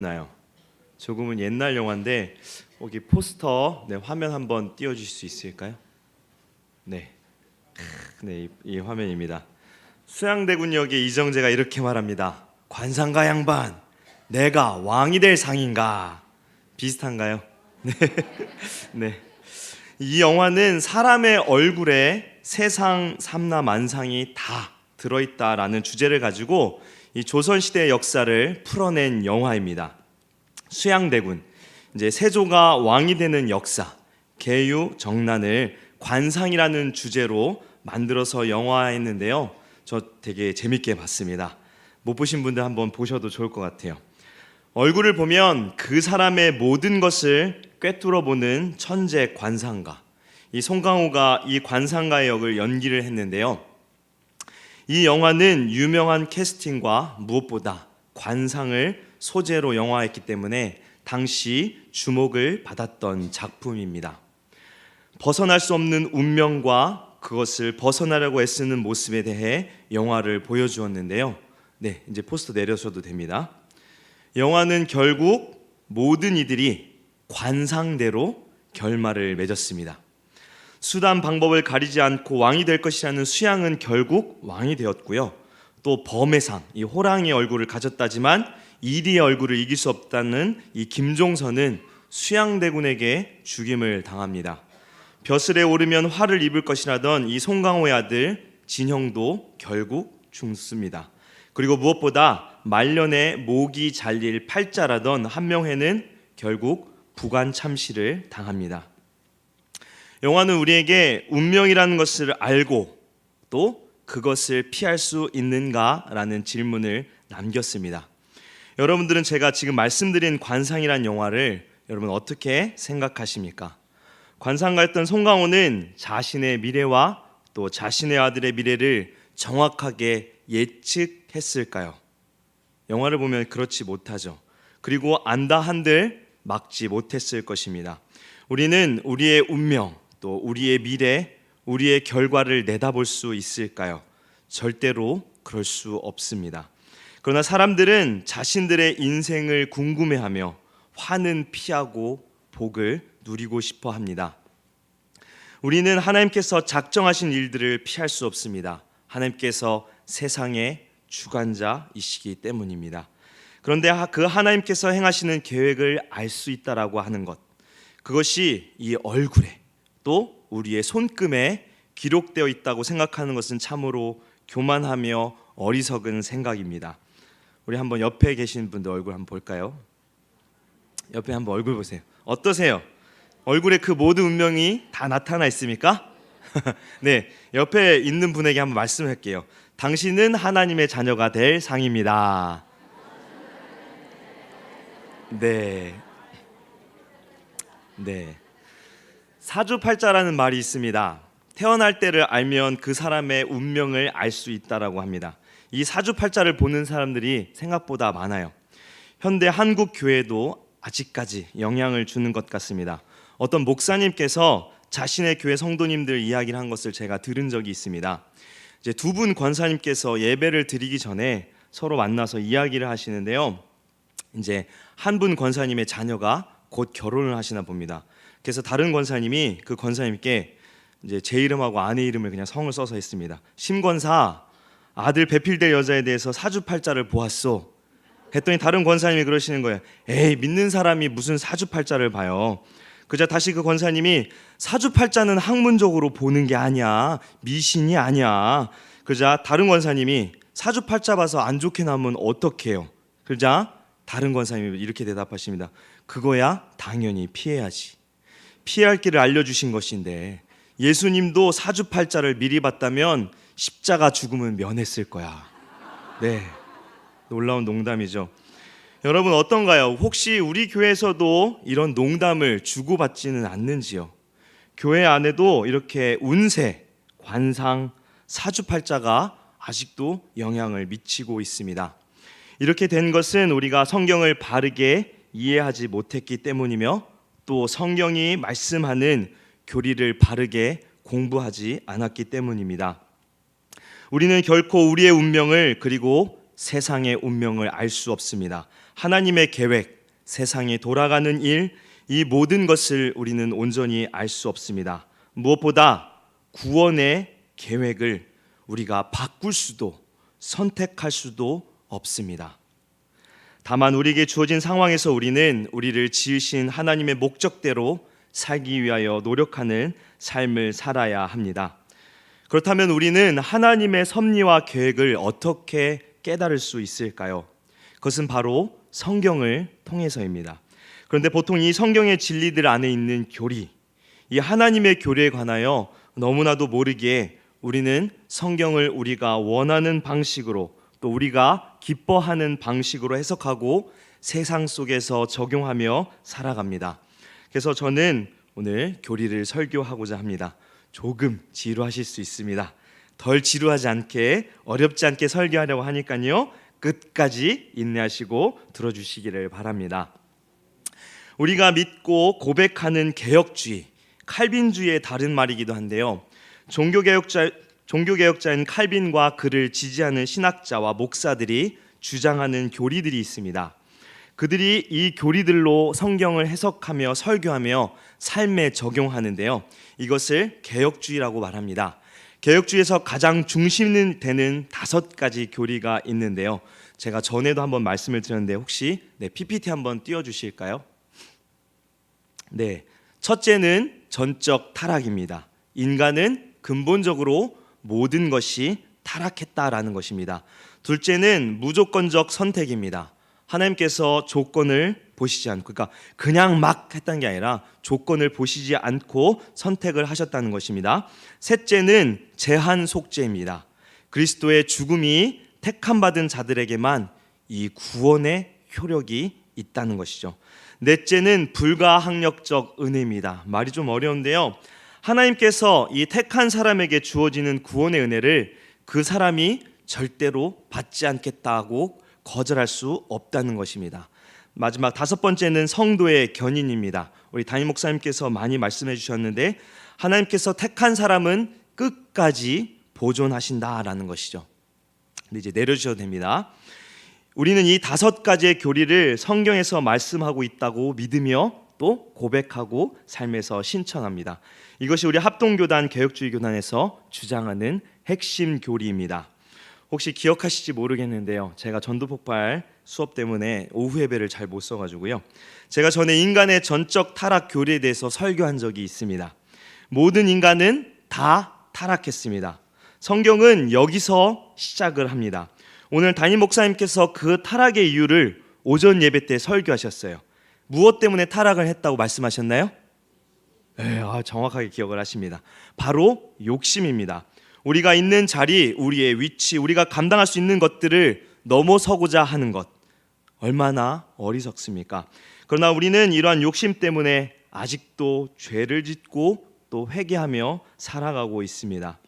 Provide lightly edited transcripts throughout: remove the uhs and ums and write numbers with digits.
나요. 조금은 옛날 영화인데 여기 포스터 화면 한번 띄워주실 수 있을까요? 네, 이 화면입니다. 수양대군역의 이정재가 이렇게 말합니다. 관상가 양반, 내가 왕이 될 상인가? 비슷한가요? 네, 네. 이 영화는 사람의 얼굴에 세상 삼라 만상이 다 들어있다라는 주제를 가지고 이 조선시대의 역사를 풀어낸 영화입니다. 수양대군, 이제 세조가 왕이 되는 역사, 계유 정난을 관상이라는 주제로 만들어서 영화했는데요. 저 되게 재밌게 봤습니다. 못 보신 분들 한번 보셔도 좋을 것 같아요. 얼굴을 보면 그 사람의 모든 것을 꿰뚫어 보는 천재 관상가, 이 송강호가 이 관상가의 역을 연기를 했는데요. 이 영화는 유명한 캐스팅과 무엇보다 관상을 소재로 영화했기 때문에 당시 주목을 받았던 작품입니다. 벗어날 수 없는 운명과 그것을 벗어나려고 애쓰는 모습에 대해 영화를 보여주었는데요. 네, 이제 포스터 내려셔도 됩니다. 영화는 결국 모든 이들이 관상대로 결말을 맺었습니다. 수단 방법을 가리지 않고 왕이 될 것이라는 수양은 결국 왕이 되었고요. 또 범의 상, 이 호랑이의 얼굴을 가졌다지만 이리의 얼굴을 이길 수 없다는 이 김종선은 수양대군에게 죽임을 당합니다. 벼슬에 오르면 화를 입을 것이라던 이 송강호의 아들 진형도 결국 죽습니다. 그리고 무엇보다 말년에 목이 잘릴 팔자라던 한명회는 결국 부관 참시를 당합니다. 영화는 우리에게 운명이라는 것을 알고 또 그것을 피할 수 있는가라는 질문을 남겼습니다. 여러분들은 제가 지금 말씀드린 관상이란 영화를 여러분 어떻게 생각하십니까? 관상가였던 송강호는 자신의 미래와 또 자신의 아들의 미래를 정확하게 예측했을까요? 영화를 보면 그렇지 못하죠. 그리고 안다 한들 막지 못했을 것입니다. 우리는 우리의 운명, 또 우리의 미래, 우리의 결과를 내다볼 수 있을까요? 절대로 그럴 수 없습니다. 그러나 사람들은 자신들의 인생을 궁금해하며 화는 피하고 복을 누리고 싶어 합니다. 우리는 하나님께서 작정하신 일들을 피할 수 없습니다. 하나님께서 세상의 주관자이시기 때문입니다. 그런데 그 하나님께서 행하시는 계획을 알 수 있다라고 하는 것, 그것이 이 얼굴에 또 우리의 손금에 기록되어 있다고 생각하는 것은 참으로 교만하며 어리석은 생각입니다. 우리 한번 옆에 계신 분들 얼굴 한번 볼까요? 옆에 한번 얼굴 보세요. 어떠세요? 얼굴에 그 모든 운명이 다 나타나 있습니까? 네, 옆에 있는 분에게 한번 말씀할게요. 당신은 하나님의 자녀가 될 상입니다. 네. 사주팔자라는 말이 있습니다. 태어날 때를 알면 그 사람의 운명을 알 수 있다라고 합니다. 이 사주팔자를 보는 사람들이 생각보다 많아요. 현대 한국 교회도 아직까지 영향을 주는 것 같습니다. 어떤 목사님께서 자신의 교회 성도님들 이야기를 한 것을 제가 들은 적이 있습니다. 이제 두 분 권사님께서 예배를 드리기 전에 서로 만나서 이야기를 하시는데요. 이제 한 분 권사님의 자녀가 곧 결혼을 하시나 봅니다. 그래서 다른 권사님이 그 권사님께 이제 제 이름하고 아내 이름을 그냥 성을 써서 했습니다. 심권사, 아들 배필될 여자에 대해서 사주팔자를 보았소. 했더니 다른 권사님이 그러시는 거예요. 에이, 믿는 사람이 무슨 사주팔자를 봐요. 그자 다시 그 권사님이 사주팔자는 학문적으로 보는 게 아니야. 미신이 아니야. 그자 다른 권사님이 사주팔자 봐서 안 좋게 나면 어떡해요? 그자 다른 권사님이 이렇게 대답하십니다. 그거야 당연히 피해야지. 피할 길을 알려주신 것인데 예수님도 사주팔자를 미리 봤다면 십자가 죽음은 면했을 거야. 네, 놀라운 농담이죠. 여러분 어떤가요? 혹시 우리 교회에서도 이런 농담을 주고받지는 않는지요? 교회 안에도 이렇게 운세, 관상, 사주팔자가 아직도 영향을 미치고 있습니다. 이렇게 된 것은 우리가 성경을 바르게 이해하지 못했기 때문이며 또 성경이 말씀하는 교리를 바르게 공부하지 않았기 때문입니다. 우리는 결코 우리의 운명을 그리고 세상의 운명을 알 수 없습니다. 하나님의 계획, 세상이 돌아가는 일, 이 모든 것을 우리는 온전히 알 수 없습니다. 무엇보다 구원의 계획을 우리가 바꿀 수도 선택할 수도 없습니다. 다만 우리에게 주어진 상황에서 우리는 우리를 지으신 하나님의 목적대로 살기 위하여 노력하는 삶을 살아야 합니다. 그렇다면 우리는 하나님의 섭리와 계획을 어떻게 깨달을 수 있을까요? 그것은 바로 성경을 통해서입니다. 그런데 보통 이 성경의 진리들 안에 있는 교리, 이 하나님의 교리에 관하여 너무나도 모르기에 우리는 성경을 우리가 원하는 방식으로 또 우리가 기뻐하는 방식으로 해석하고 세상 속에서 적용하며 살아갑니다. 그래서 저는 오늘 교리를 설교하고자 합니다. 조금 지루하실 수 있습니다. 덜 지루하지 않게, 어렵지 않게 설교하려고 하니까요, 끝까지 인내하시고 들어주시기를 바랍니다. 우리가 믿고 고백하는 개혁주의, 칼빈주의의 다른 말이기도 한데요, 종교개혁자인 칼빈과 그를 지지하는 신학자와 목사들이 주장하는 교리들이 있습니다. 그들이 이 교리들로 성경을 해석하며 설교하며 삶에 적용하는데요, 이것을 개혁주의라고 말합니다. 개혁주의에서 가장 중심이 되는 5가지 교리가 있는데요, 제가 전에도 한번 말씀을 드렸는데 혹시 PPT 한번 띄워주실까요? 네, 첫째는 전적 타락입니다. 인간은 근본적으로 모든 것이 타락했다라는 것입니다. 둘째는 무조건적 선택입니다. 하나님께서 조건을 보시지 않고, 그러니까 그냥 막 했다는 게 아니라 조건을 보시지 않고 선택을 하셨다는 것입니다. 셋째는 제한 속죄입니다. 그리스도의 죽음이 택함받은 자들에게만 이 구원의 효력이 있다는 것이죠. 넷째는 불가항력적 은혜입니다. 말이 좀 어려운데요, 하나님께서 이 택한 사람에게 주어지는 구원의 은혜를 그 사람이 절대로 받지 않겠다고 거절할 수 없다는 것입니다. 마지막 5번째는 성도의 견인입니다. 우리 담임 목사님께서 많이 말씀해 주셨는데, 하나님께서 택한 사람은 끝까지 보존하신다라는 것이죠. 근데 이제 내려주셔도 됩니다. 우리는 이 5가지의 교리를 성경에서 말씀하고 있다고 믿으며 또 고백하고 삶에서 실천합니다. 이것이 우리 합동교단 개혁주의 교단에서 주장하는 핵심 교리입니다. 혹시 기억하실지 모르겠는데요, 제가 전도폭발 수업 때문에 오후 예배를 잘 못 써가지고요, 제가 전에 인간의 전적 타락 교리에 대해서 설교한 적이 있습니다. 모든 인간은 다 타락했습니다. 성경은 여기서 시작을 합니다. 오늘 담임 목사님께서 그 타락의 이유를 오전 예배 때 설교하셨어요. 무엇 때문에 타락을 했다고 말씀하셨나요? 네, 정확하게 기억을 하십니다. 바로 욕심입니다. 우리가 있는 자리, 우리의 위치, 우리가 감당할 수 있는 것들을 넘어서고자 하는 것, 얼마나 어리석습니까? 그러나 우리는 이러한 욕심 때문에 아직도 죄를 짓고 또 회개하며 살아가고 있습니다.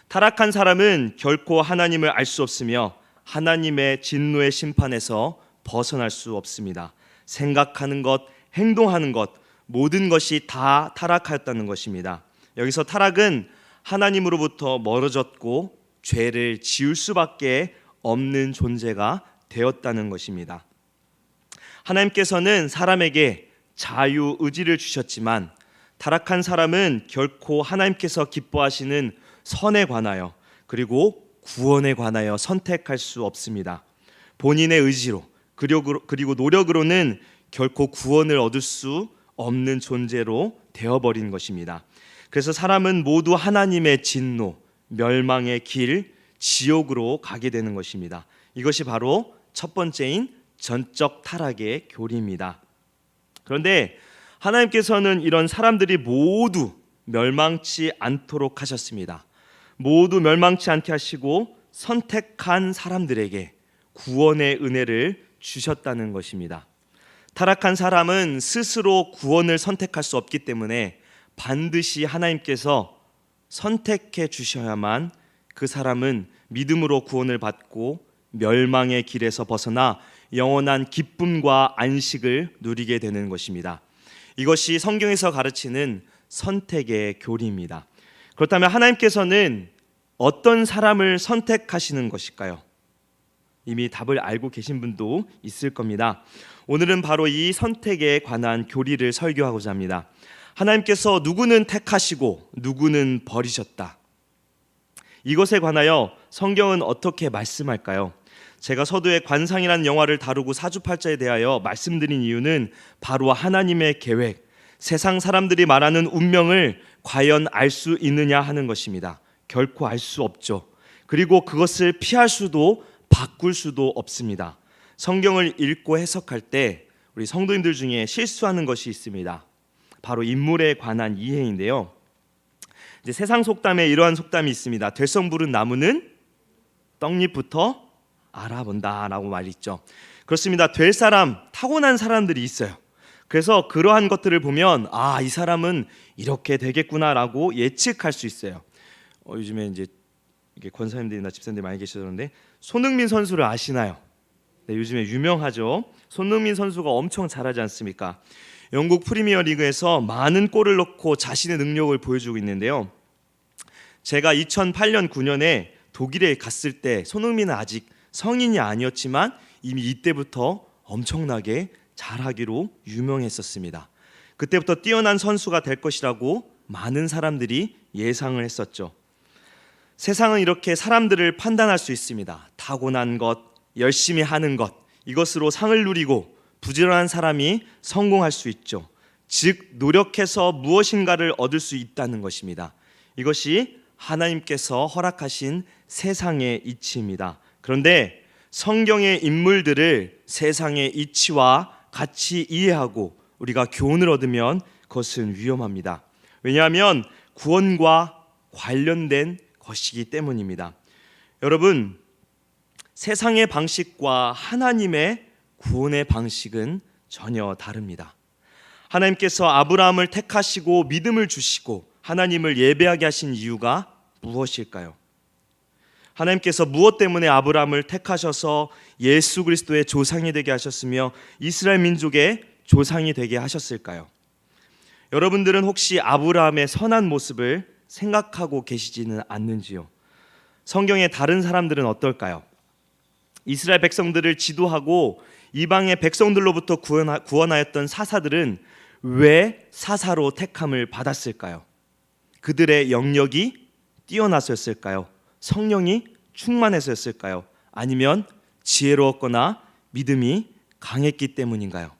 타락한 사람은 결코 하나님을 알 수 없으며 하나님의 진노의 심판에서 벗어날 수 없습니다. 생각하는 것, 행동하는 것, 모든 것이 다 타락하였다는 것입니다. 여기서 타락은 하나님으로부터 멀어졌고 죄를 지을 수밖에 없는 존재가 되었다는 것입니다. 하나님께서는 사람에게 자유의지를 주셨지만 타락한 사람은 결코 하나님께서 기뻐하시는 선에 관하여 그리고 구원에 관하여 선택할 수 없습니다. 본인의 의지로 그리고 노력으로는 결코 구원을 얻을 수 없는 존재로 되어버린 것입니다. 그래서 사람은 모두 하나님의 진노, 멸망의 길, 지옥으로 가게 되는 것입니다. 이것이 바로 첫 번째인 전적 타락의 교리입니다. 그런데 하나님께서는 이런 사람들이 모두 멸망치 않도록 하셨습니다. 모두 멸망치 않게 하시고 선택한 사람들에게 구원의 은혜를 주셨다는 것입니다. 타락한 사람은 스스로 구원을 선택할 수 없기 때문에 반드시 하나님께서 선택해 주셔야만 그 사람은 믿음으로 구원을 받고 멸망의 길에서 벗어나 영원한 기쁨과 안식을 누리게 되는 것입니다. 이것이 성경에서 가르치는 선택의 교리입니다. 그렇다면 하나님께서는 어떤 사람을 선택하시는 것일까요? 이미 답을 알고 계신 분도 있을 겁니다. 오늘은 바로 이 선택에 관한 교리를 설교하고자 합니다. 하나님께서 누구는 택하시고 누구는 버리셨다. 이것에 관하여 성경은 어떻게 말씀할까요? 제가 서두에 관상이라는 영화를 다루고 사주팔자에 대하여 말씀드린 이유는 바로 하나님의 계획, 세상 사람들이 말하는 운명을 과연 알 수 있느냐 하는 것입니다. 결코 알 수 없죠. 그리고 그것을 피할 수도 바꿀 수도 없습니다. 성경을 읽고 해석할 때 우리 성도님들 중에 실수하는 것이 있습니다. 바로 인물에 관한 이해인데요. 이제 세상 속담에 이러한 속담이 있습니다. 될성 부른 나무는 떡잎부터 알아본다라고 말이 있죠. 그렇습니다. 될 사람, 타고난 사람들이 있어요. 그래서 그러한 것들을 보면 이 사람은 이렇게 되겠구나라고 예측할 수 있어요. 요즘에 이제 이게 권사님들이나 집사님들이 많이 계시던데 손흥민 선수를 아시나요? 네, 요즘에 유명하죠. 손흥민 선수가 엄청 잘하지 않습니까? 영국 프리미어리그에서 많은 골을 넣고 자신의 능력을 보여주고 있는데요. 제가 2008년 9년에 독일에 갔을 때 손흥민은 아직 성인이 아니었지만 이미 이때부터 엄청나게 잘하기로 유명했었습니다. 그때부터 뛰어난 선수가 될 것이라고 많은 사람들이 예상을 했었죠. 세상은 이렇게 사람들을 판단할 수 있습니다. 타고난 것, 열심히 하는 것, 이것으로 상을 누리고 부지런한 사람이 성공할 수 있죠. 즉 노력해서 무엇인가를 얻을 수 있다는 것입니다. 이것이 하나님께서 허락하신 세상의 이치입니다. 그런데 성경의 인물들을 세상의 이치와 같이 이해하고 우리가 교훈을 얻으면 그것은 위험합니다. 왜냐하면 구원과 관련된 것이기 때문입니다. 여러분, 세상의 방식과 하나님의 구원의 방식은 전혀 다릅니다. 하나님께서 아브라함을 택하시고 믿음을 주시고 하나님을 예배하게 하신 이유가 무엇일까요? 하나님께서 무엇 때문에 아브라함을 택하셔서 예수 그리스도의 조상이 되게 하셨으며 이스라엘 민족의 조상이 되게 하셨을까요? 여러분들은 혹시 아브라함의 선한 모습을 생각하고 계시지는 않는지요? 성경의 다른 사람들은 어떨까요? 이스라엘 백성들을 지도하고 이방의 백성들로부터 구원하였던 사사들은 왜 사사로 택함을 받았을까요? 그들의 영역이 뛰어났었을까요? 성령이 충만해서였을까요? 아니면 지혜로웠거나 믿음이 강했기 때문인가요?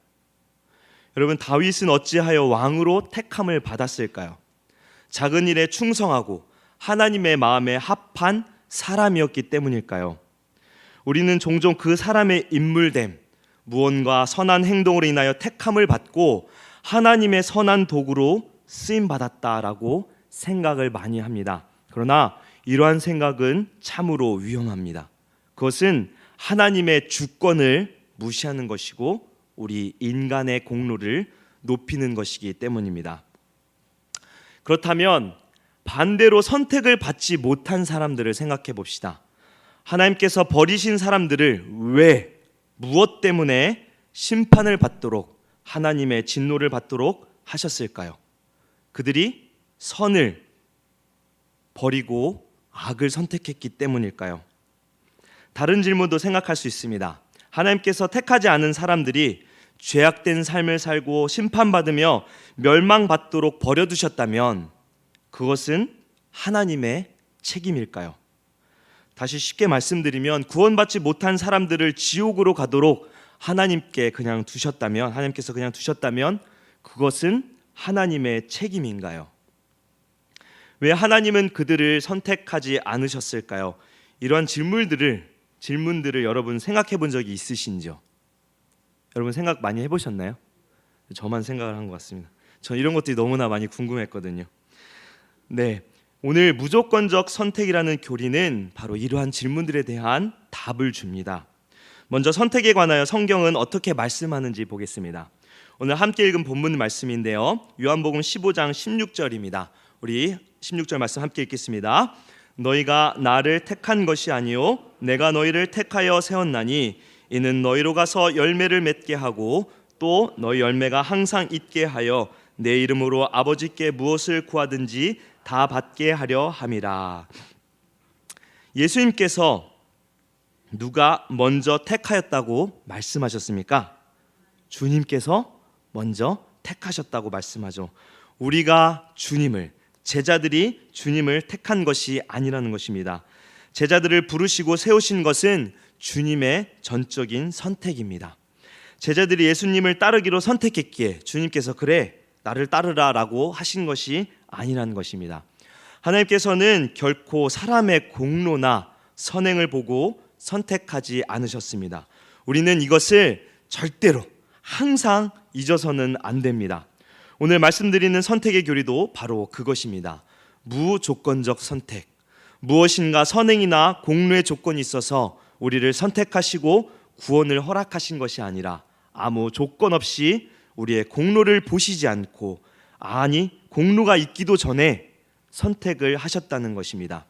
여러분, 다윗은 어찌하여 왕으로 택함을 받았을까요? 작은 일에 충성하고 하나님의 마음에 합한 사람이었기 때문일까요? 우리는 종종 그 사람의 인물됨, 무언가 선한 행동으로 인하여 택함을 받고 하나님의 선한 도구로 쓰임받았다라고 생각을 많이 합니다. 그러나 이러한 생각은 참으로 위험합니다. 그것은 하나님의 주권을 무시하는 것이고 우리 인간의 공로를 높이는 것이기 때문입니다. 그렇다면 반대로 선택을 받지 못한 사람들을 생각해 봅시다. 하나님께서 버리신 사람들을 왜, 무엇 때문에 심판을 받도록, 하나님의 진노를 받도록 하셨을까요? 그들이 선을 버리고 악을 선택했기 때문일까요? 다른 질문도 생각할 수 있습니다. 하나님께서 택하지 않은 사람들이 죄악된 삶을 살고 심판받으며 멸망받도록 버려두셨다면 그것은 하나님의 책임일까요? 다시 쉽게 말씀드리면 구원받지 못한 사람들을 지옥으로 가도록 하나님께서 그냥 두셨다면 그것은 하나님의 책임인가요? 왜 하나님은 그들을 선택하지 않으셨을까요? 이러한 질문들을 여러분 생각해 본 적이 있으신지요? 여러분 생각 많이 해보셨나요? 저만 생각을 한 것 같습니다. 전 이런 것들이 너무나 많이 궁금했거든요. 네, 오늘 무조건적 선택이라는 교리는 바로 이러한 질문들에 대한 답을 줍니다. 먼저 선택에 관하여 성경은 어떻게 말씀하는지 보겠습니다. 오늘 함께 읽은 본문 말씀인데요, 요한복음 15장 16절입니다. 우리 16절 말씀 함께 읽겠습니다. 너희가 나를 택한 것이 아니요 내가 너희를 택하여 세웠나니 이는 너희로 가서 열매를 맺게 하고 또 너희 열매가 항상 있게 하여 내 이름으로 아버지께 무엇을 구하든지 다 받게 하려 함이라. 예수님께서 누가 먼저 택하였다고 말씀하셨습니까? 주님께서 먼저 택하셨다고 말씀하죠. 우리가 제자들이 주님을 택한 것이 아니라는 것입니다. 제자들을 부르시고 세우신 것은 주님의 전적인 선택입니다. 제자들이 예수님을 따르기로 선택했기에 주님께서 그래 나를 따르라 라고 하신 것이 아니라는 것입니다. 하나님께서는 결코 사람의 공로나 선행을 보고 선택하지 않으셨습니다. 우리는 이것을 절대로 항상 잊어서는 안 됩니다. 오늘 말씀드리는 선택의 교리도 바로 그것입니다. 무조건적 선택. 무엇인가 선행이나 공로의 조건이 있어서 우리를 선택하시고 구원을 허락하신 것이 아니라 아무 조건 없이 우리의 공로를 보시지 않고, 아니 공로가 있기도 전에 선택을 하셨다는 것입니다.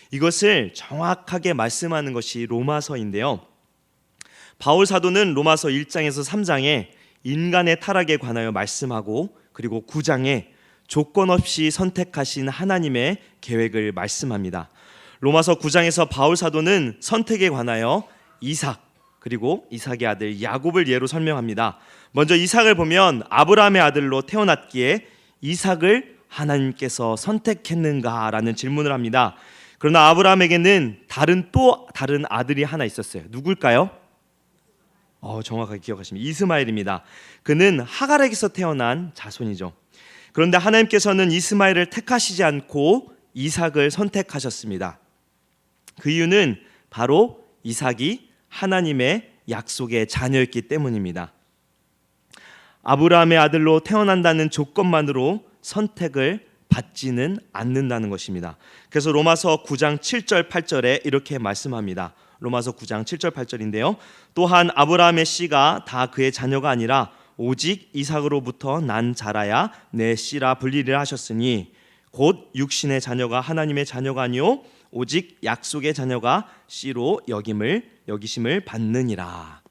이것을 정확하게 말씀하는 것이 로마서인데요. 바울 사도는 로마서 1장에서 3장에 인간의 타락에 관하여 말씀하고, 그리고 9장에 조건 없이 선택하신 하나님의 계획을 말씀합니다. 로마서 9장에서 바울 사도는 선택에 관하여 이삭, 그리고 이삭의 아들 야곱을 예로 설명합니다. 먼저 이삭을 보면 아브라함의 아들로 태어났기에 이삭을 하나님께서 선택했는가라는 질문을 합니다. 그러나 아브라함에게는 다른 아들이 하나 있었어요. 누굴까요? 정확하게 기억하십니다. 이스마엘입니다. 그는 하갈에게서 태어난 자손이죠. 그런데 하나님께서는 이스마엘을 택하시지 않고 이삭을 선택하셨습니다. 그 이유는 바로 이삭이 하나님의 약속의 자녀였기 때문입니다. 아브라함의 아들로 태어난다는 조건만으로 선택을 받지는 않는다는 것입니다. 그래서 로마서 9장 7절 8절에 이렇게 말씀합니다. 로마서 9장 7절 8절인데요. 또한 아브라함의 씨가 다 그의 자녀가 아니라 오직 이삭으로부터 난 자라야 내 씨라 불리리라 하셨으니 곧 육신의 자녀가 하나님의 자녀가 아니요 오직 약속의 자녀가 씨로 여기심을 받느니라.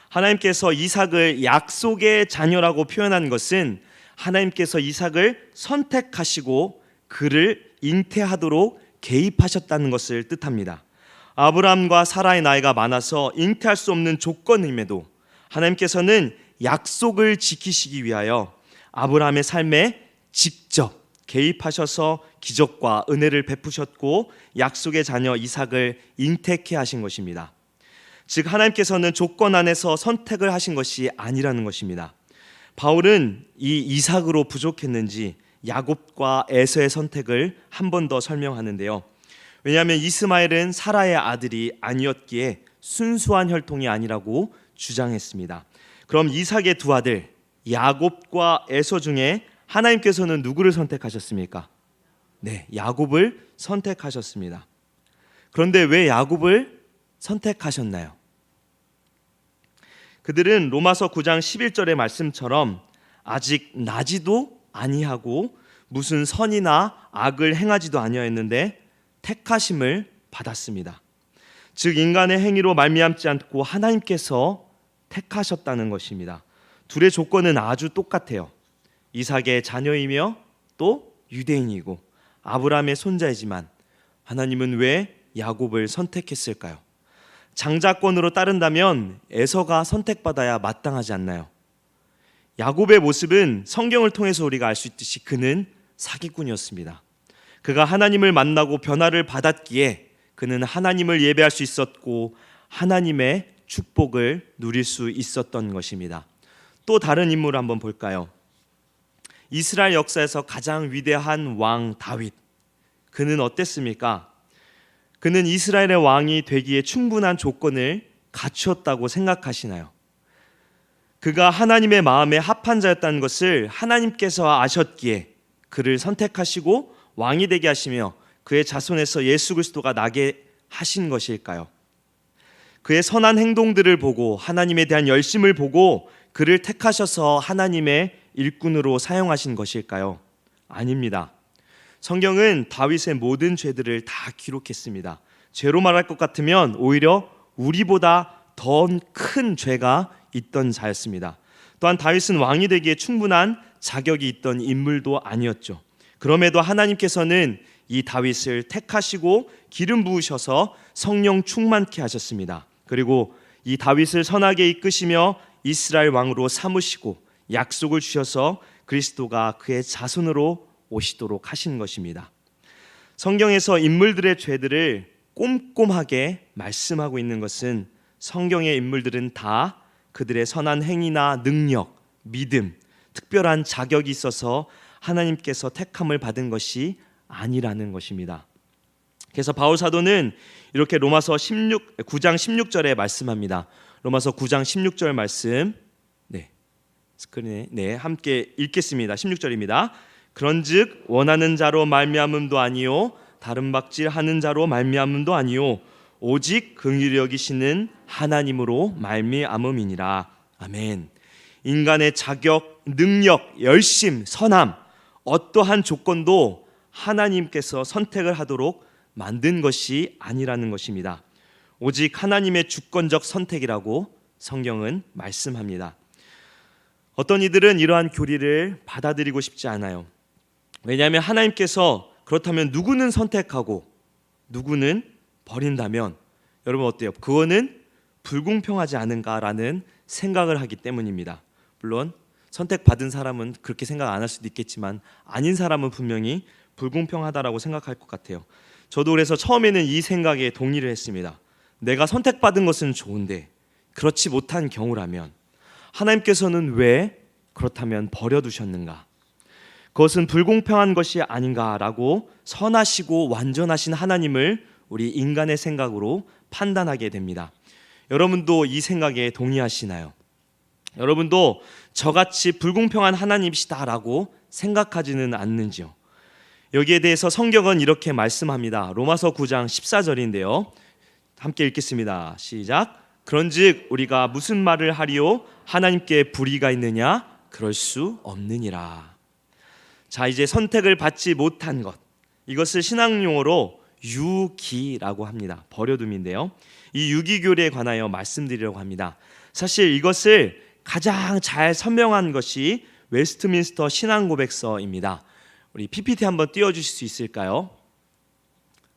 하나님께서 이삭을 약속의 자녀라고 표현한 것은 하나님께서 이삭을 선택하시고 그를 잉태하도록 개입하셨다는 것을 뜻합니다. 아브라함과 사라의 나이가 많아서 잉태할 수 없는 조건임에도 하나님께서는 약속을 지키시기 위하여 아브라함의 삶에 직접 개입하셔서 기적과 은혜를 베푸셨고 약속의 자녀 이삭을 잉태케 하신 것입니다. 즉 하나님께서는 조건 안에서 선택을 하신 것이 아니라는 것입니다. 바울은 이 이삭으로 부족했는지 야곱과 에서의 선택을 한 번 더 설명하는데요. 왜냐하면 이스마엘은 사라의 아들이 아니었기에 순수한 혈통이 아니라고 주장했습니다. 그럼 이삭의 두 아들 야곱과 에서 중에 하나님께서는 누구를 선택하셨습니까? 네, 야곱을 선택하셨습니다. 그런데 왜 야곱을 선택하셨나요? 그들은 로마서 9장 11절의 말씀처럼 아직 나지도 아니하고 무슨 선이나 악을 행하지도 아니하였는데 택하심을 받았습니다. 즉 인간의 행위로 말미암지 않고 하나님께서 택하셨다는 것입니다. 둘의 조건은 아주 똑같아요. 이삭의 자녀이며 또 유대인이고 아브라함의 손자이지만 하나님은 왜 야곱을 선택했을까요? 장자권으로 따른다면 에서가 선택받아야 마땅하지 않나요? 야곱의 모습은 성경을 통해서 우리가 알 수 있듯이 그는 사기꾼이었습니다. 그가 하나님을 만나고 변화를 받았기에 그는 하나님을 예배할 수 있었고 하나님의 축복을 누릴 수 있었던 것입니다. 또 다른 인물을 한번 볼까요? 이스라엘 역사에서 가장 위대한 왕 다윗. 그는 어땠습니까? 그는 이스라엘의 왕이 되기에 충분한 조건을 갖추었다고 생각하시나요? 그가 하나님의 마음에 합한 자였다는 것을 하나님께서 아셨기에 그를 선택하시고 왕이 되게 하시며 그의 자손에서 예수 그리스도가 나게 하신 것일까요? 그의 선한 행동들을 보고 하나님에 대한 열심을 보고 그를 택하셔서 하나님의 일꾼으로 사용하신 것일까요? 아닙니다. 성경은 다윗의 모든 죄들을 다 기록했습니다. 죄로 말할 것 같으면 오히려 우리보다 더 큰 죄가 있던 자였습니다. 또한 다윗은 왕이 되기에 충분한 자격이 있던 인물도 아니었죠. 그럼에도 하나님께서는 이 다윗을 택하시고 기름 부으셔서 성령 충만케 하셨습니다. 그리고 이 다윗을 선하게 이끄시며 이스라엘 왕으로 삼으시고 약속을 주셔서 그리스도가 그의 자손으로 오시도록 하신 것입니다. 성경에서 인물들의 죄들을 꼼꼼하게 말씀하고 있는 것은 성경의 인물들은 다 그들의 선한 행위나 능력, 믿음, 특별한 자격이 있어서 하나님께서 택함을 받은 것이 아니라는 것입니다. 그래서 바울 사도는 이렇게 로마서 9장 16절에 말씀합니다. 로마서 9장 16절 말씀 스크린에 함께 읽겠습니다. 16절입니다. 그런즉 원하는 자로 말미암음도 아니요 다른 박질하는 자로 말미암음도 아니요 오직 긍휼히 여기시는 하나님으로 말미암음이니라. 아멘. 인간의 자격, 능력, 열심, 선함 어떠한 조건도 하나님께서 선택을 하도록 만든 것이 아니라는 것입니다. 오직 하나님의 주권적 선택이라고 성경은 말씀합니다. 어떤 이들은 이러한 교리를 받아들이고 싶지 않아요. 왜냐하면 하나님께서 그렇다면 누구는 선택하고 누구는 버린다면 여러분 어때요? 그거는 불공평하지 않은가라는 생각을 하기 때문입니다. 물론 선택받은 사람은 그렇게 생각 안 할 수도 있겠지만 아닌 사람은 분명히 불공평하다라고 생각할 것 같아요. 저도 그래서 처음에는 이 생각에 동의를 했습니다. 내가 선택받은 것은 좋은데 그렇지 못한 경우라면 하나님께서는 왜 그렇다면 버려두셨는가? 그것은 불공평한 것이 아닌가라고 선하시고 완전하신 하나님을 우리 인간의 생각으로 판단하게 됩니다. 여러분도 이 생각에 동의하시나요? 여러분도 저같이 불공평한 하나님이시다라고 생각하지는 않는지요? 여기에 대해서 성경은 이렇게 말씀합니다. 로마서 9장 14절인데요. 함께 읽겠습니다. 시작. 그런즉 우리가 무슨 말을 하리요? 하나님께 불의가 있느냐? 그럴 수 없느니라. 자, 이제 선택을 받지 못한 것, 이것을 신앙용어로 유기라고 합니다. 버려둠인데요. 이 유기교리에 관하여 말씀드리려고 합니다. 사실 이것을 가장 잘 설명한 것이 웨스트민스터 신앙고백서입니다. 우리 PPT 한번 띄워주실 수 있을까요?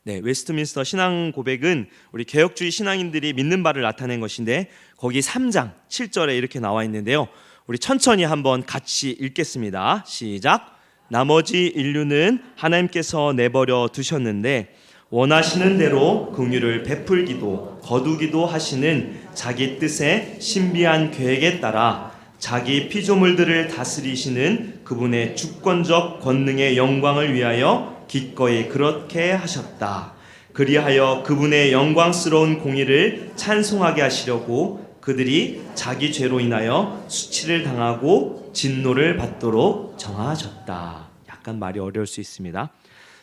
네, 웨스트민스터 신앙고백은 우리 개혁주의 신앙인들이 믿는 바를 나타낸 것인데 거기 3장 7절에 이렇게 나와 있는데요. 우리 천천히 한번 같이 읽겠습니다. 시작. 나머지 인류는 하나님께서 내버려 두셨는데 원하시는 대로 긍휼을 베풀기도 거두기도 하시는 자기 뜻의 신비한 계획에 따라 자기 피조물들을 다스리시는 그분의 주권적 권능의 영광을 위하여 기꺼이 그렇게 하셨다. 그리하여 그분의 영광스러운 공의를 찬송하게 하시려고 그들이 자기 죄로 인하여 수치를 당하고 진노를 받도록 정하셨다. 약간 말이 어려울 수 있습니다.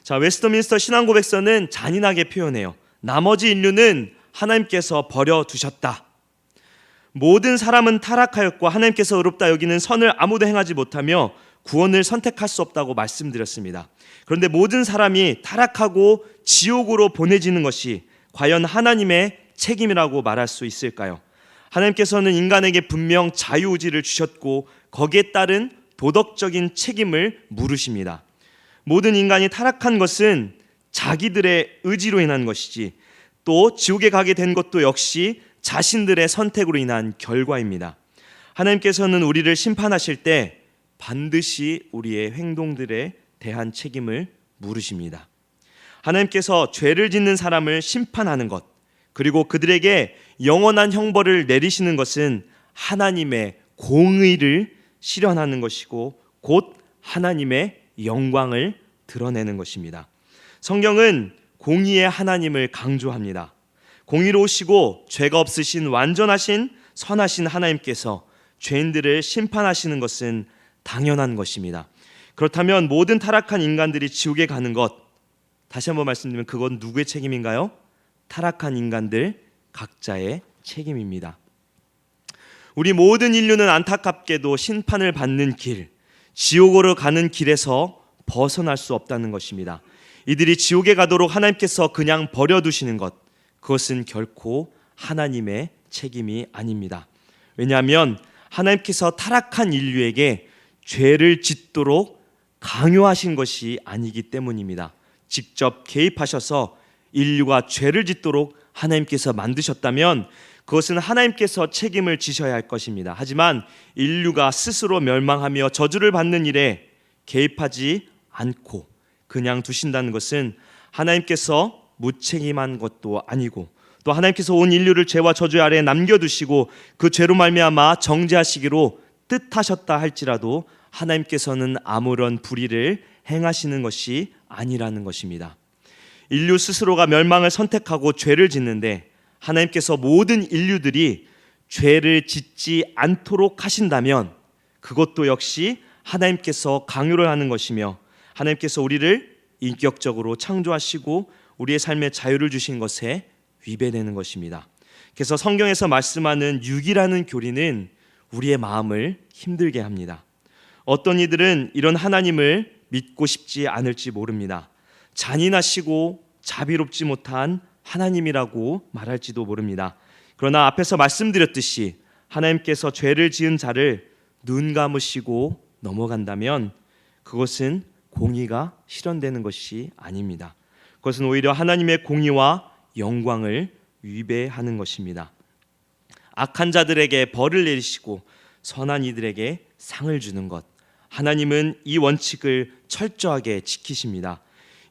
자, 웨스트민스터 신앙고백서는 잔인하게 표현해요. 나머지 인류는 하나님께서 버려두셨다. 모든 사람은 타락하였고 하나님께서 의롭다 여기는 선을 아무도 행하지 못하며 구원을 선택할 수 없다고 말씀드렸습니다. 그런데 모든 사람이 타락하고 지옥으로 보내지는 것이 과연 하나님의 책임이라고 말할 수 있을까요? 하나님께서는 인간에게 분명 자유의지를 주셨고 거기에 따른 도덕적인 책임을 물으십니다. 모든 인간이 타락한 것은 자기들의 의지로 인한 것이지 또 지옥에 가게 된 것도 역시 자신들의 선택으로 인한 결과입니다. 하나님께서는 우리를 심판하실 때 반드시 우리의 행동들에 대한 책임을 물으십니다. 하나님께서 죄를 짓는 사람을 심판하는 것, 그리고 그들에게 영원한 형벌을 내리시는 것은 하나님의 공의를 실현하는 것이고 곧 하나님의 영광을 드러내는 것입니다. 성경은 공의의 하나님을 강조합니다. 공의로우시고 죄가 없으신 완전하신 선하신 하나님께서 죄인들을 심판하시는 것은 당연한 것입니다. 그렇다면 모든 타락한 인간들이 지옥에 가는 것, 다시 한번 말씀드리면 그건 누구의 책임인가요? 타락한 인간들 각자의 책임입니다. 우리 모든 인류는 안타깝게도 심판을 받는 길, 지옥으로 가는 길에서 벗어날 수 없다는 것입니다. 이들이 지옥에 가도록 하나님께서 그냥 버려두시는 것, 그것은 결코 하나님의 책임이 아닙니다. 왜냐하면 하나님께서 타락한 인류에게 죄를 짓도록 강요하신 것이 아니기 때문입니다. 직접 개입하셔서 인류가 죄를 짓도록 하나님께서 만드셨다면 그것은 하나님께서 책임을 지셔야 할 것입니다. 하지만 인류가 스스로 멸망하며 저주를 받는 일에 개입하지 않고 그냥 두신다는 것은 하나님께서 무책임한 것도 아니고 또 하나님께서 온 인류를 죄와 저주 아래에 남겨두시고 그 죄로 말미암아 정죄하시기로 뜻하셨다 할지라도 하나님께서는 아무런 불의를 행하시는 것이 아니라는 것입니다. 인류 스스로가 멸망을 선택하고 죄를 짓는데 하나님께서 모든 인류들이 죄를 짓지 않도록 하신다면 그것도 역시 하나님께서 강요를 하는 것이며 하나님께서 우리를 인격적으로 창조하시고 우리의 삶에 자유를 주신 것에 위배되는 것입니다. 그래서 성경에서 말씀하는 육이라는 교리는 우리의 마음을 힘들게 합니다. 어떤 이들은 이런 하나님을 믿고 싶지 않을지 모릅니다. 잔인하시고 자비롭지 못한 하나님이라고 말할지도 모릅니다. 그러나 앞에서 말씀드렸듯이 하나님께서 죄를 지은 자를 눈 감으시고 넘어간다면 그것은 공의가 실현되는 것이 아닙니다. 그것은 오히려 하나님의 공의와 영광을 위배하는 것입니다. 악한 자들에게 벌을 내리시고 선한 이들에게 상을 주는 것, 하나님은 이 원칙을 철저하게 지키십니다.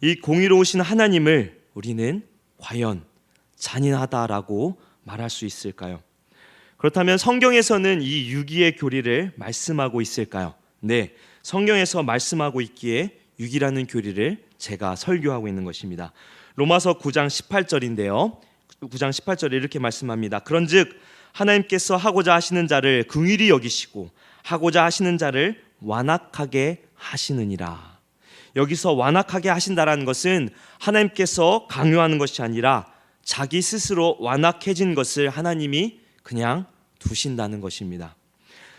이 공의로우신 하나님을 우리는 과연 잔인하다라고 말할 수 있을까요? 그렇다면 성경에서는 이 유기의 교리를 말씀하고 있을까요? 네, 성경에서 말씀하고 있기에 유기라는 교리를 제가 설교하고 있는 것입니다. 로마서 9장 18절인데요. 9장 18절에 이렇게 말씀합니다. 그런즉 하나님께서 하고자 하시는 자를 긍휼히 여기시고 하고자 하시는 자를 완악하게 하시느니라. 여기서 완악하게 하신다라는 것은 하나님께서 강요하는 것이 아니라 자기 스스로 완악해진 것을 하나님이 그냥 두신다는 것입니다.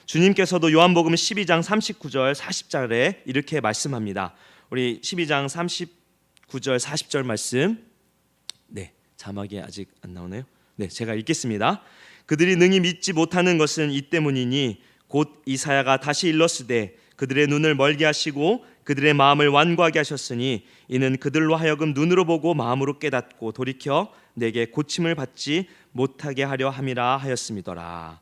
주님께서도 요한복음 12장 39절 40절에 이렇게 말씀합니다. 우리 12장 39절 40절 말씀, 자막이 아직 안 나오네요. 제가 읽겠습니다. 그들이 능히 믿지 못하는 것은 이 때문이니 곧 이사야가 다시 일렀으되 그들의 눈을 멀게 하시고 그들의 마음을 완고하게 하셨으니 이는 그들로 하여금 눈으로 보고 마음으로 깨닫고 돌이켜 내게 고침을 받지 못하게 하려 함이라 하였음이더라.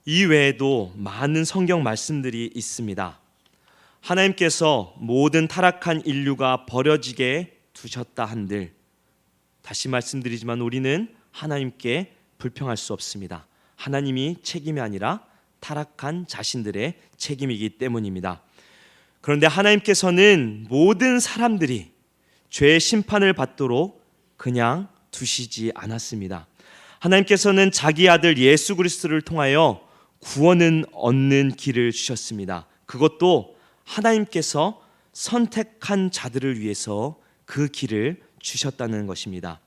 이 외에도 많은 성경 말씀들이 있습니다. 하나님께서 모든 타락한 인류가 버려지게 두셨다 한들, 다시 말씀드리지만 우리는 하나님께 불평할 수 없습니다. 하나님이 책임이 아니라 타락한 자신들의 책임이기 때문입니다. 그런데 하나님께서는 모든 사람들이 죄의 심판을 받도록 그냥 두시지 않았습니다. 하나님께서는 자기 아들 예수 그리스도를 통하여 구원은 얻는 길을 주셨습니다. 그것도 하나님께서 선택한 자들을 위해서 그 길을 주셨다는 것입니다.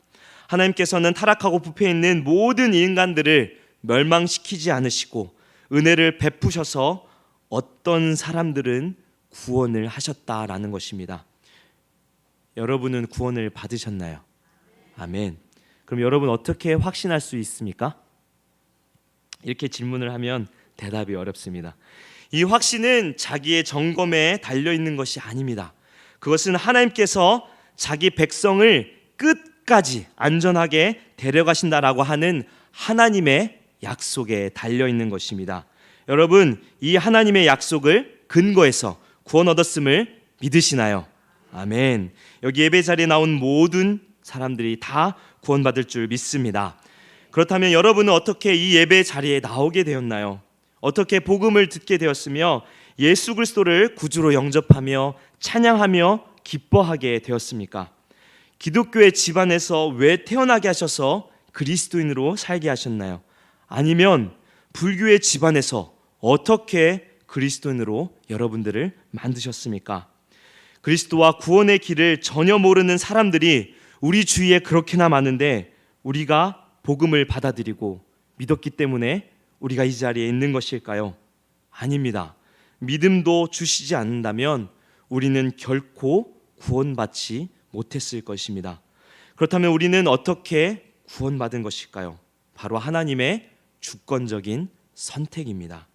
하나님께서는 타락하고 부패해 있는 모든 인간들을 멸망시키지 않으시고 은혜를 베푸셔서 어떤 사람들은 구원을 하셨다라는 것입니다. 여러분은 구원을 받으셨나요? 아멘. 그럼 여러분 어떻게 확신할 수 있습니까? 이렇게 질문을 하면 대답이 어렵습니다. 이 확신은 자기의 점검에 달려있는 것이 아닙니다. 그것은 하나님께서 자기 백성을 끝까지 안전하게 데려가신다라고 하는 하나님의 약속에 달려있는 것입니다. 여러분, 이 하나님의 약속을 근거해서 구원 얻었음을 믿으시나요? 아멘. 여기 예배 자리에 나온 모든 사람들이 다 구원받을 줄 믿습니다. 그렇다면 여러분은 어떻게 이 예배 자리에 나오게 되었나요? 어떻게 복음을 듣게 되었으며 예수 그리스도를 구주로 영접하며 찬양하며 기뻐하게 되었습니까? 기독교의 집안에서 왜 태어나게 하셔서 그리스도인으로 살게 하셨나요? 아니면 불교의 집안에서 어떻게 그리스도인으로 여러분들을 만드셨습니까? 그리스도와 구원의 길을 전혀 모르는 사람들이 우리 주위에 그렇게나 많은데 우리가 복음을 받아들이고 믿었기 때문에 우리가 이 자리에 있는 것일까요? 아닙니다. 믿음도 주시지 않는다면 우리는 결코 구원받지 못했을 것입니다. 그렇다면 우리는 어떻게 구원받은 것일까요? 바로 하나님의 주권적인 선택입니다.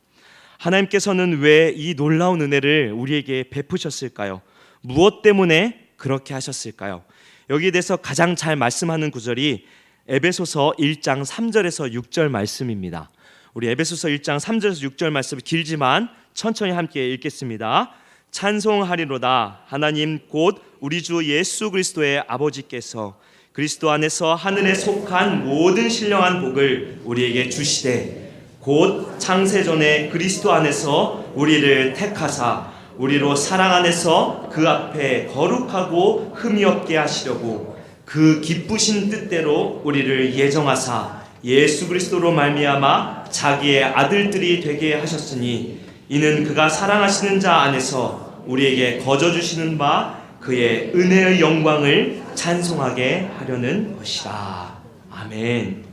하나님께서는 왜 이 놀라운 은혜를 우리에게 베푸셨을까요? 무엇 때문에 그렇게 하셨을까요? 여기에 대해서 가장 잘 말씀하는 구절이 에베소서 1장 3절에서 6절 말씀입니다. 우리 에베소서 1장 3절에서 6절 말씀 길지만 천천히 함께 읽겠습니다. 찬송하리로다. 하나님 곧 우리 주 예수 그리스도의 아버지께서 그리스도 안에서 하늘에 속한 모든 신령한 복을 우리에게 주시되 곧 창세전에 그리스도 안에서 우리를 택하사 우리로 사랑 안에서 그 앞에 거룩하고 흠이 없게 하시려고 그 기쁘신 뜻대로 우리를 예정하사 예수 그리스도로 말미암아 자기의 아들들이 되게 하셨으니 이는 그가 사랑하시는 자 안에서 우리에게 거저 주시는 바 그의 은혜의 영광을 찬송하게 하려는 것이라. 아멘.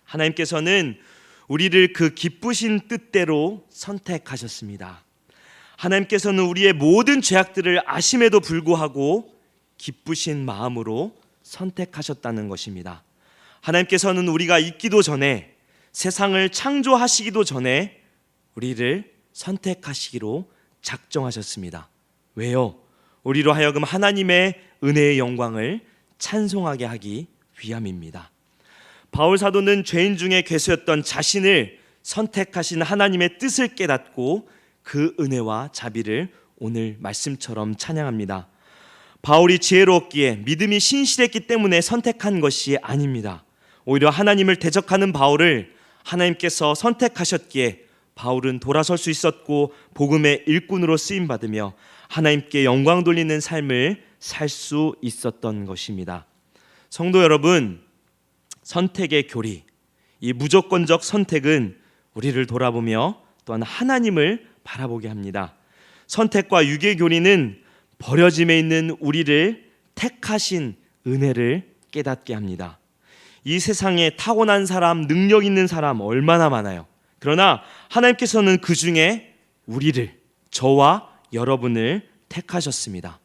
하나님께서는 우리를 그 기쁘신 뜻대로 선택하셨습니다. 하나님께서는 우리의 모든 죄악들을 아심에도 불구하고 기쁘신 마음으로 선택하셨다는 것입니다. 하나님께서는 우리가 있기도 전에, 세상을 창조하시기도 전에 우리를 선택하시기로 작정하셨습니다. 왜요? 우리로 하여금 하나님의 은혜의 영광을 찬송하게 하기 위함입니다. 바울 사도는 죄인 중에 괴수였던 자신을 선택하신 하나님의 뜻을 깨닫고 그 은혜와 자비를 오늘 말씀처럼 찬양합니다. 바울이 지혜로웠기에 믿음이 신실했기 때문에 선택한 것이 아닙니다. 오히려 하나님을 대적하는 바울을 하나님께서 선택하셨기에 바울은 돌아설 수 있었고 복음의 일꾼으로 쓰임받으며 하나님께 영광 돌리는 삶을 살 수 있었던 것입니다. 성도 여러분, 선택의 교리, 이 무조건적 선택은 우리를 돌아보며 또한 하나님을 바라보게 합니다. 선택과 유괴 교리는 버려짐에 있는 우리를 택하신 은혜를 깨닫게 합니다. 이 세상에 타고난 사람, 능력 있는 사람 얼마나 많아요. 그러나 하나님께서는 그 중에 우리를, 저와 여러분을 택하셨습니다.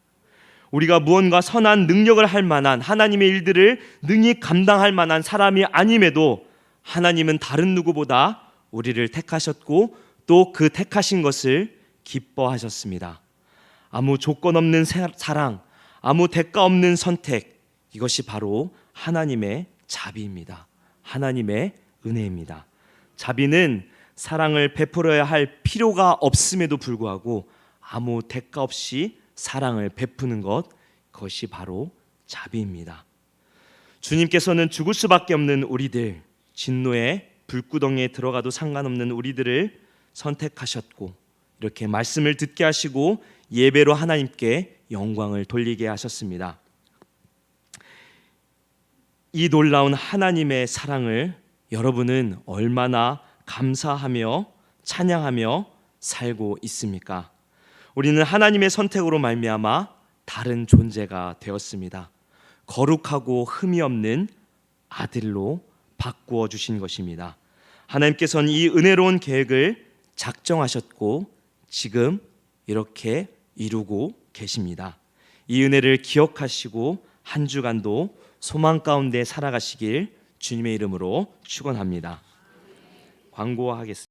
우리가 무언가 선한 능력을 할 만한 하나님의 일들을 능히 감당할 만한 사람이 아님에도 하나님은 다른 누구보다 우리를 택하셨고 또 그 택하신 것을 기뻐하셨습니다. 아무 조건 없는 사랑, 아무 대가 없는 선택, 이것이 바로 하나님의 자비입니다. 하나님의 은혜입니다. 자비는 사랑을 베풀어야 할 필요가 없음에도 불구하고 아무 대가 없이 사랑을 베푸는 것, 그것이 바로 자비입니다. 주님께서는 죽을 수밖에 없는 우리들, 진노의 불구덩이에 들어가도 상관없는 우리들을 선택하셨고 이렇게 말씀을 듣게 하시고 예배로 하나님께 영광을 돌리게 하셨습니다. 이 놀라운 하나님의 사랑을 여러분은 얼마나 감사하며 찬양하며 살고 있습니까? 우리는 하나님의 선택으로 말미암아 다른 존재가 되었습니다. 거룩하고 흠이 없는 아들로 바꾸어 주신 것입니다. 하나님께서는 이 은혜로운 계획을 작정하셨고 지금 이렇게 이루고 계십니다. 이 은혜를 기억하시고 한 주간도 소망 가운데 살아가시길 주님의 이름으로 축원합니다. 광고하겠습니다.